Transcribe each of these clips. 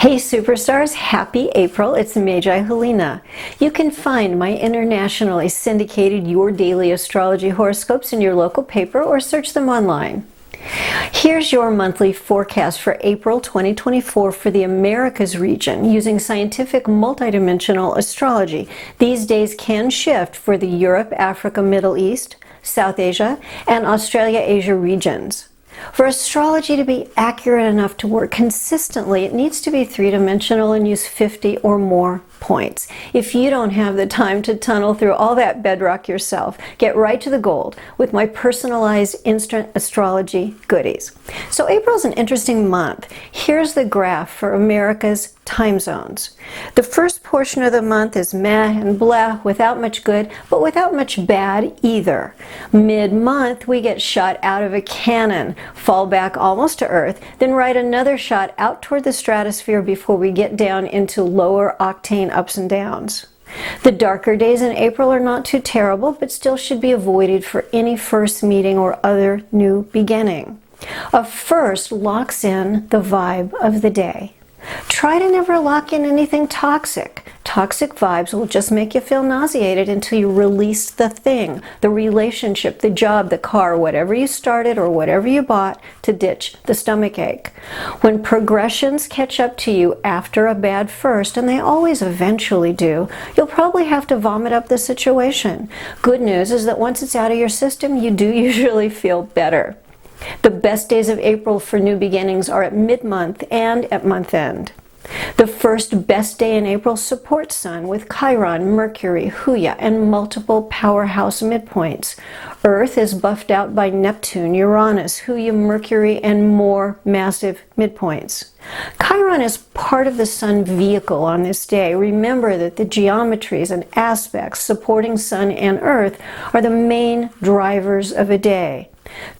Hey superstars, happy April. It's Magi Helena. You can find my internationally syndicated Your Daily Astrology horoscopes in your local paper or search them online. Here's your monthly forecast for April 2024 for the Americas region using scientific multidimensional astrology. These days can shift for the Europe, Africa, Middle East, South Asia, and Australia-Asia regions. For astrology to be accurate enough to work consistently, it needs to be three-dimensional and use 50 or more points. If you don't have the time to tunnel through all that bedrock yourself, get right to the gold with my personalized instant astrology goodies. So April's an interesting month. Here's the graph for America's time zones. The first portion of the month is meh and blah, without much good, but without much bad either. Mid-month, we get shot out of a cannon, fall back almost to Earth, then write another shot out toward the stratosphere before we get down into lower octane ups and downs. The darker days in April are not too terrible, but still should be avoided for any first meeting or other new beginning. A first locks in the vibe of the day. Try to never lock in anything toxic. Toxic vibes will just make you feel nauseated until you release the thing, the relationship, the job, the car, whatever you started or whatever you bought to ditch the stomachache. When progressions catch up to you after a bad first, and they always eventually do, you'll probably have to vomit up the situation. Good news is that once it's out of your system, you do usually feel better. The best days of April for new beginnings are at mid-month and at month-end. The first best day in April supports Sun with Chiron, Mercury, Huya, and multiple powerhouse midpoints. Earth is buffed out by Neptune, Uranus, Huya, Mercury, and more massive midpoints. Chiron is part of the Sun vehicle on this day. Remember that the geometries and aspects supporting Sun and Earth are the main drivers of a day.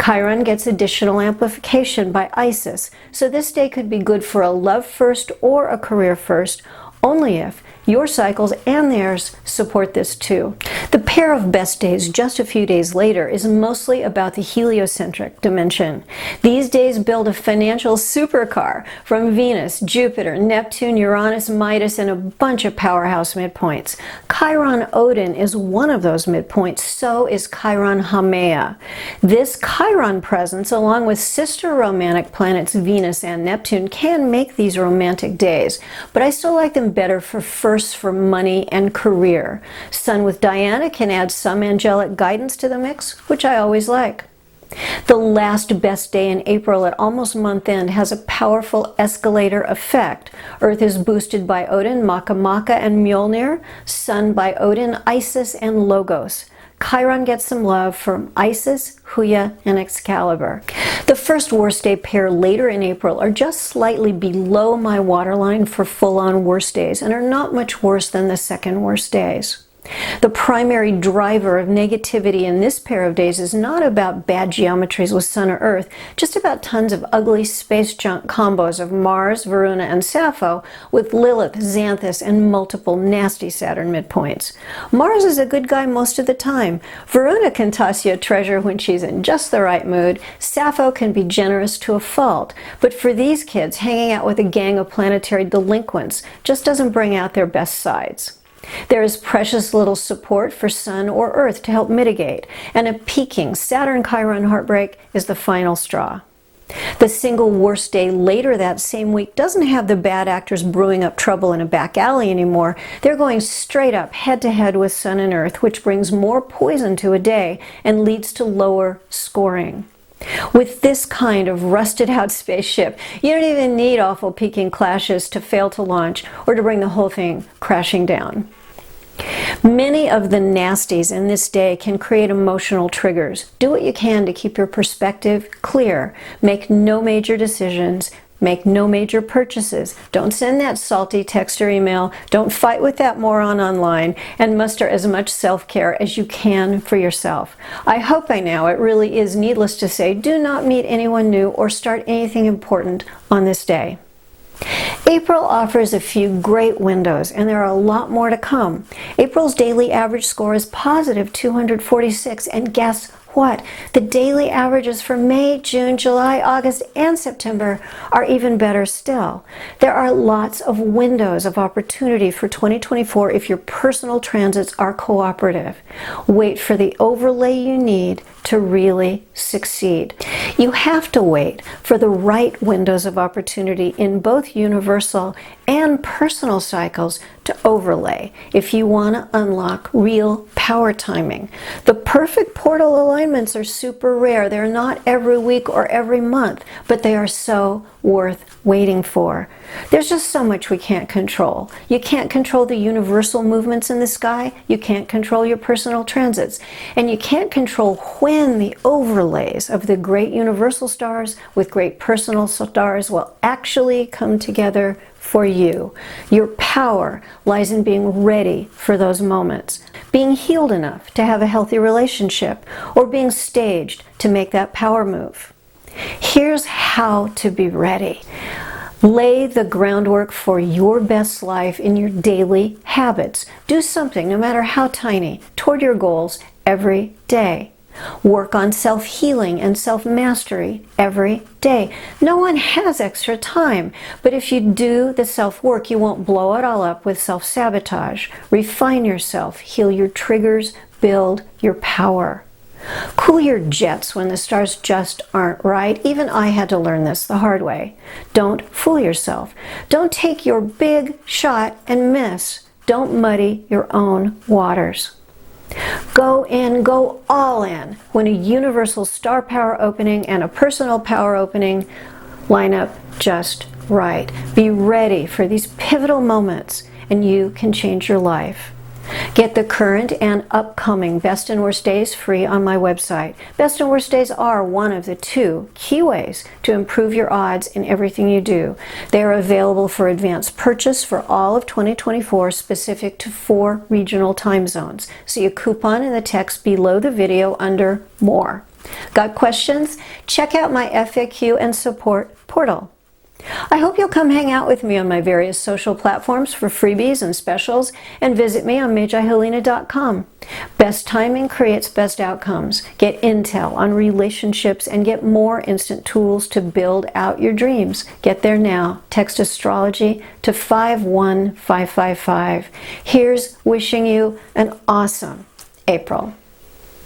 Chiron gets additional amplification by Isis, so this day could be good for a love first or a career first, only if your cycles and theirs support this too. The pair of best days just a few days later is mostly about the heliocentric dimension. These days build a financial supercar from Venus, Jupiter, Neptune, Uranus, Midas, and a bunch of powerhouse midpoints. Chiron Odin is one of those midpoints, so is Chiron Haumea. This Chiron presence, along with sister romantic planets Venus and Neptune, can make these romantic days, but I still like them better for first for money and career. Sun with Diana can add some angelic guidance to the mix, which I always like. The last best day in April at almost month end has a powerful escalator effect. Earth is boosted by Odin, Makamaka, and Mjolnir. Sun by Odin, Isis, and Logos. Chiron gets some love from Isis, Huya, and Excalibur. The first worst day pair later in April are just slightly below my waterline for full-on worst days and are not much worse than the second worst days. The primary driver of negativity in this pair of days is not about bad geometries with Sun or Earth, just about tons of ugly space junk combos of Mars, Varuna, and Sappho with Lilith, Xanthus, and multiple nasty Saturn midpoints. Mars is a good guy most of the time. Varuna can toss you a treasure when she's in just the right mood. Sappho can be generous to a fault. But for these kids, hanging out with a gang of planetary delinquents just doesn't bring out their best sides. There is precious little support for Sun or Earth to help mitigate, and a peaking Saturn-Chiron heartbreak is the final straw. The single worst day later that same week doesn't have the bad actors brewing up trouble in a back alley anymore. They're going straight up head-to-head with Sun and Earth, which brings more poison to a day and leads to lower scoring. With this kind of rusted-out spaceship, you don't even need awful peaking clashes to fail to launch or to bring the whole thing crashing down. Many of the nasties in this day can create emotional triggers. Do what you can to keep your perspective clear. Make no major decisions. Make no major purchases. Don't send that salty text or email. Don't fight with that moron online. And muster as much self-care as you can for yourself. I hope by now it really is needless to say, do not meet anyone new or start anything important on this day. April offers a few great windows, and there are a lot more to come. April's daily average score is positive 246, and guess what? The daily averages for May, June, July, August, and September are even better still. There are lots of windows of opportunity for 2024 if your personal transits are cooperative. Wait for the overlay you need to really succeed. You have to wait for the right windows of opportunity in both universal and personal cycles to overlay if you want to unlock real power timing. The perfect portal alignments are super rare. They're not every week or every month, but they are so worth waiting for. There's just so much we can't control. You can't control the universal movements in the sky. You can't control your personal transits. And you can't control when the overlays of the great universal stars with great personal stars will actually come together for you. Your power lies in being ready for those moments, being healed enough to have a healthy relationship, or being staged to make that power move. Here's how to be ready. Lay the groundwork for your best life in your daily habits. Do something, no matter how tiny, toward your goals every day. Work on self-healing and self-mastery every day. No one has extra time, but if you do the self-work, you won't blow it all up with self-sabotage. Refine yourself, heal your triggers, build your power. Cool your jets when the stars just aren't right. Even I had to learn this the hard way. Don't fool yourself. Don't take your big shot and miss. Don't muddy your own waters. Go in, go all in when a universal star power opening and a personal power opening line up just right. Be ready for these pivotal moments and you can change your life. Get the current and upcoming Best and Worst Days free on my website. Best and Worst Days are one of the 2 key ways to improve your odds in everything you do. They are available for advanced purchase for all of 2024, specific to 4 regional time zones. See a coupon in the text below the video under More. Got questions? Check out my FAQ and support portal. I hope you'll come hang out with me on my various social platforms for freebies and specials, and visit me on MagiHelena.com. Best timing creates best outcomes. Get intel on relationships and get more instant tools to build out your dreams. Get there now. Text Astrology to 51555. Here's wishing you an awesome April.